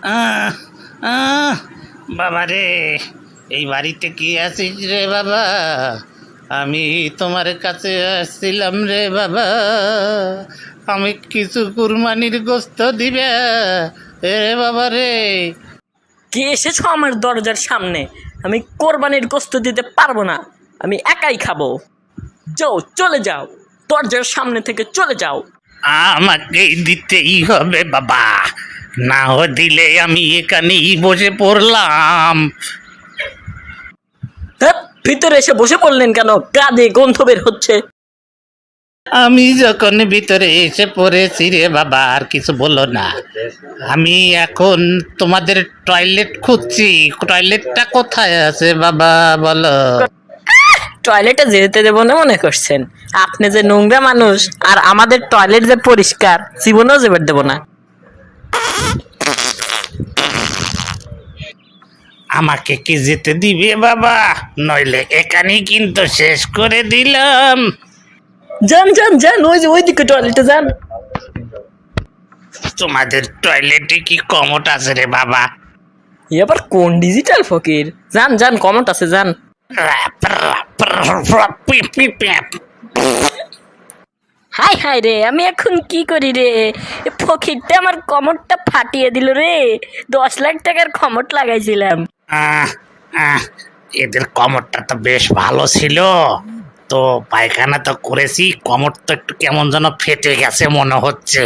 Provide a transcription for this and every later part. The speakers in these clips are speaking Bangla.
আহ আহ বাবা রে, এই বাড়িতে কি আছিস রে বাবা? আমি তোমার কাছে আসছিলাম রে বাবা, আমি কিছু কুরবানির গোস্ত দিবে এ বাবা রে। কে এসেছো আমার দরজার সামনে? আমি কোরবানির গোশত দিতে পারবো না, আমি একাই খাবো। যাও, চলে যাও, দরজার সামনে থেকে চলে যাও। আমাকেই দিতেই হবে বাবা, না দিলে আমি এখানেই বসে পড়লাম। হ্যাঁ, ভিতরে এসে বসে পড়লেন কেন? কাঁধে গন্ধ বের হচ্ছে। আমি যখন ভিতরে এসে পড়েছি রে বাবা, আর কিছু বলো না। আমি এখন তোমাদের টয়লেট খুঁজছি, টয়লেটটা কোথায় আছে বাবা বলো। টয়লেটে যেতে দেবো না মনে করছেন? আপনি যে নোংরা মানুষ, আর আমাদের টয়লেট যে পরিষ্কার, জীবনেও যেতে দেবো না। আমাকে কি যেতে দিবে বাবা, নইলে এখানেই কিন্তু শেষ করে দিলাম। যান যান যান, ওই যে ওইদিকে টয়লেটে যান। তোমাদের টয়লেটে কি কমোট আছে রে বাবা? এবার কোন ডিজিটাল ফকির? যান যান, কমেন্ট আছে, যান। হাই হাই রে, আমি এখন কি করি রে? এ ফকিরটা আমার কমরটা ফাটিয়ে দিল রে। 10 লাখ টাকার কমর লাগাইছিলাম। আহ আহ এদের কমরটা তো বেশ ভালো ছিল, তো পায়খানা তো করেছি, কমর তো একটু কেমন যেন ফেটে গেছে মনে হচ্ছে।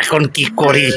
এখন কি করি?